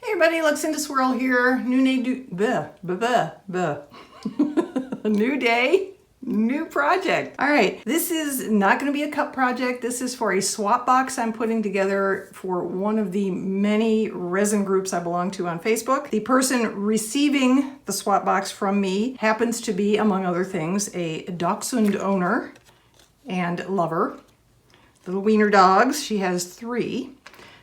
Hey everybody, Luxinda Swirl here. New day, new project. All right, this is not going to be a cup project. This is for a swap box I'm putting together for one of the many resin groups I belong to on Facebook. The person receiving the swap box from me happens to be, among other things, a dachshund owner and lover. Little wiener dogs. She has 3.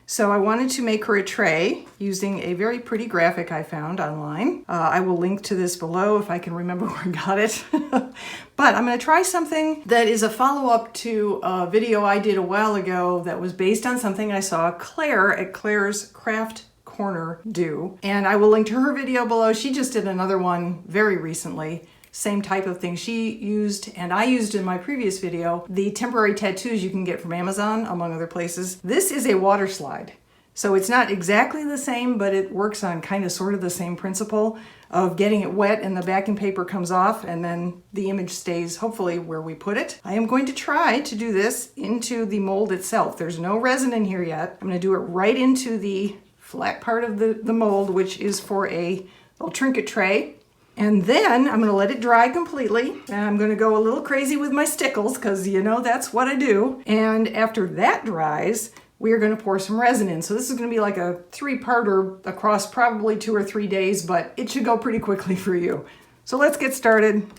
So I wanted to make her a tray using a very pretty graphic I found online. I will link to this below if I can remember where I got it. But I'm going to try something that is a follow-up to a video I did a while ago that was based on something I saw Claire at Claire's Craft Corner do. And I will link to her video below. She just did another one very recently. Same type of thing she used and I used in my previous video. The temporary tattoos you can get from Amazon, among other places. This is a water slide. So it's not exactly the same, but it works on kind of sort of the same principle of getting it wet and the backing paper comes off and then the image stays hopefully where we put it. I am going to try to do this into the mold itself. There's no resin in here yet. I'm going to do it right into the flat part of the mold, which is for a little trinket tray. And then I'm going to let it dry completely. And I'm going to go a little crazy with my Stickles because you know that's what I do. And after that dries, we are going to pour some resin in. So this is going to be like a 3-parter across probably 2 or 3 days, but it should go pretty quickly for you. So let's get started.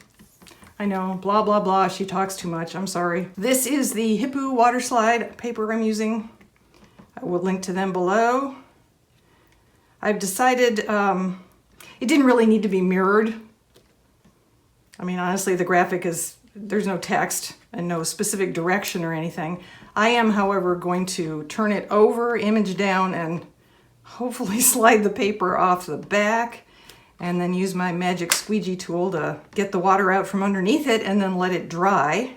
I know, blah, blah, blah. She talks too much. I'm sorry. This is the Hippo water slide paper I'm using. I will link to them below. I've decided it didn't really need to be mirrored. I mean, honestly, the graphic is, there's no text and no specific direction or anything. I am, however, going to turn it over, image down, and hopefully slide the paper off the back, and then use my magic squeegee tool to get the water out from underneath it and then let it dry.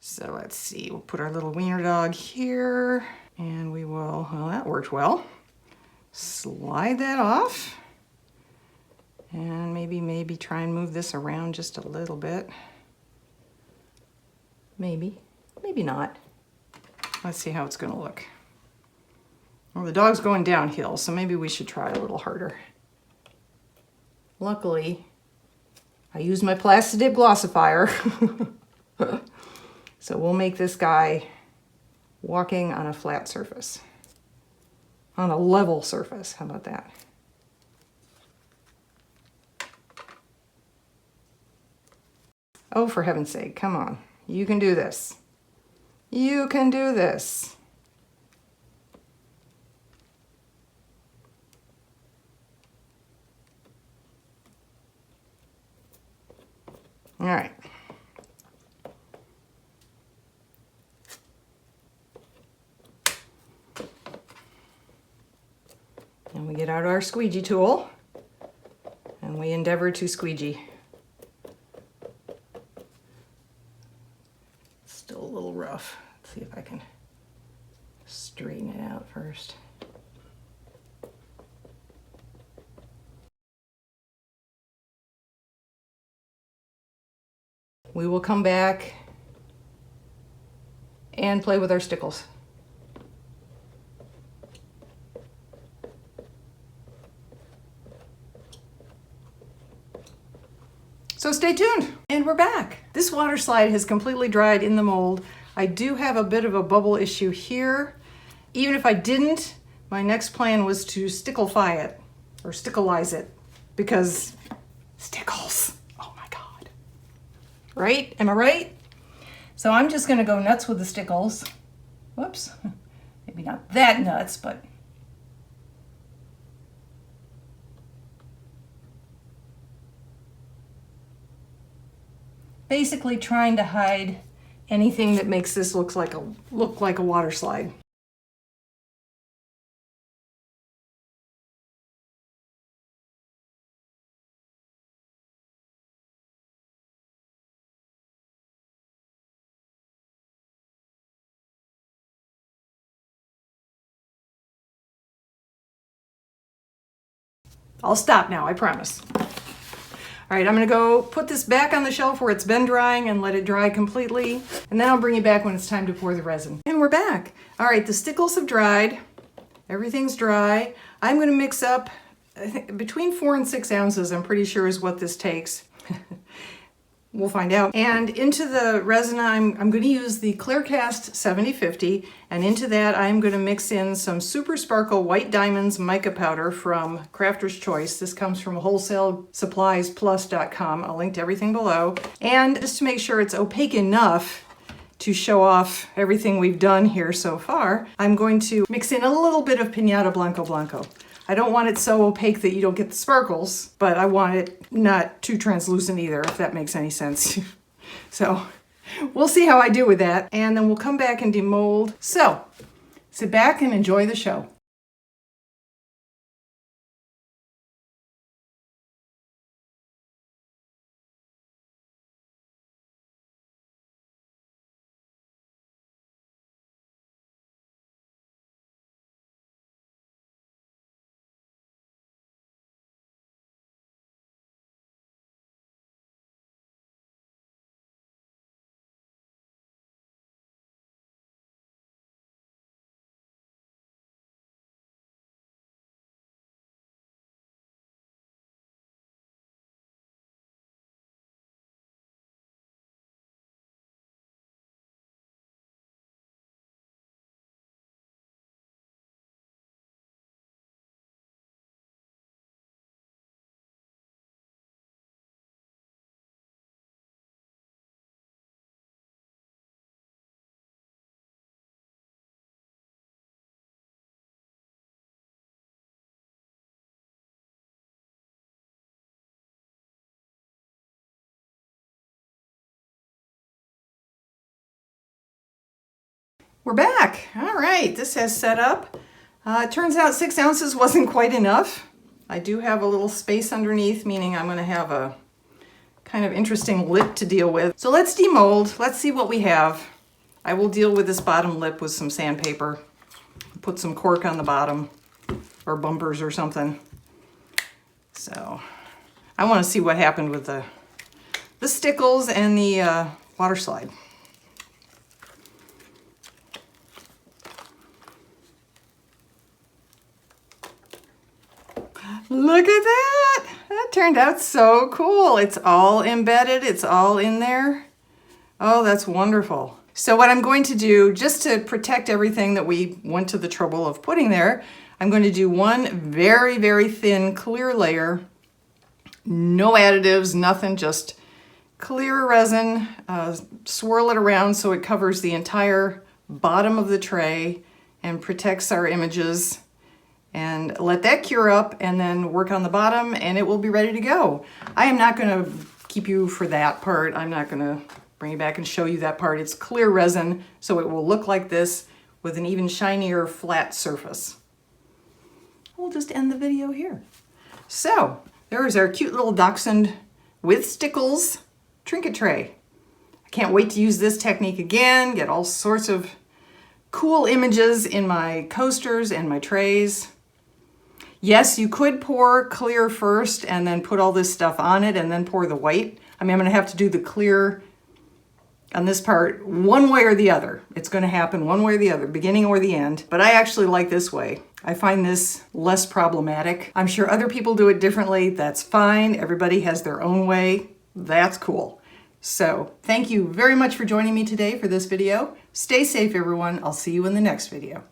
So let's see, we'll put our little wiener dog here, and we will, well, that worked well. Slide that off and maybe try and move this around just a little bit. Maybe not. Let's see how it's going to look. Well, the dog's going downhill, so maybe we should try a little harder. Luckily, I used my Plasti-Dip glossifier. So we'll make this guy walking on a flat surface. On a level surface, how about that? Oh, for heaven's sake, come on. You can do this. You can do this. All right. And we get out our squeegee tool and we endeavor to squeegee. Still a little rough. Let's see if I can straighten it out first. We will come back and play with our Stickles. So stay tuned, and we're back. This water slide has completely dried in the mold. I do have a bit of a bubble issue here. Even if I didn't, my next plan was to sticklify it, or stickleize it, because Stickles, oh my God. Right, am I right? So I'm just gonna go nuts with the Stickles. Whoops, maybe not that nuts, but basically trying to hide anything that makes this look like a water slide. I'll stop now, I promise. All right, I'm gonna go put this back on the shelf where it's been drying and let it dry completely. And then I'll bring you back when it's time to pour the resin. And we're back. All right, the stickles have dried. Everything's dry. I'm gonna mix up, I think between 4 and 6 ounces, I'm pretty sure is what this takes. We'll find out. And into the resin, I'm going to use the Clearcast 7050, and into that I'm going to mix in some Super Sparkle White Diamonds mica powder from Crafter's Choice. This comes from wholesaleSuppliesPlus.com. I'll link to everything below. And just to make sure it's opaque enough to show off everything we've done here so far, I'm going to mix in a little bit of Piñata Blanco Blanco. I don't want it so opaque that you don't get the sparkles, but I want it not too translucent either, if that makes any sense. So we'll see how I do with that, and then we'll come back and demold. So sit back and enjoy the show. We're back. All right, this has set up. It turns out 6 ounces wasn't quite enough. I do have a little space underneath, meaning I'm going to have a kind of interesting lip to deal with. So let's demold. Let's see what we have. I will deal with this bottom lip with some sandpaper. Put some cork on the bottom, or bumpers or something. So I want to see what happened with the Stickles and the water slide. Look at that! That turned out so cool. It's all embedded, it's all in there. Oh, that's wonderful. So what I'm going to do, just to protect everything that we went to the trouble of putting there, I'm going to do one very, very thin clear layer. No additives, nothing, just clear resin. Swirl it around so it covers the entire bottom of the tray and protects our images. And let that cure up and then work on the bottom and it will be ready to go. I am not going to keep you for that part. I'm not going to bring you back and show you that part. It's clear resin, so it will look like this with an even shinier flat surface. We'll just end the video here. So there is our cute little dachshund with Stickles trinket tray. I can't wait to use this technique again, get all sorts of cool images in my coasters and my trays. Yes, you could pour clear first and then put all this stuff on it and then pour the white. I mean, I'm gonna have to do the clear on this part one way or the other. It's gonna happen one way or the other, beginning or the end. But I actually like this way. I find this less problematic. I'm sure other people do it differently. That's fine. Everybody has their own way. That's cool. So thank you very much for joining me today for this video. Stay safe, everyone. I'll see you in the next video.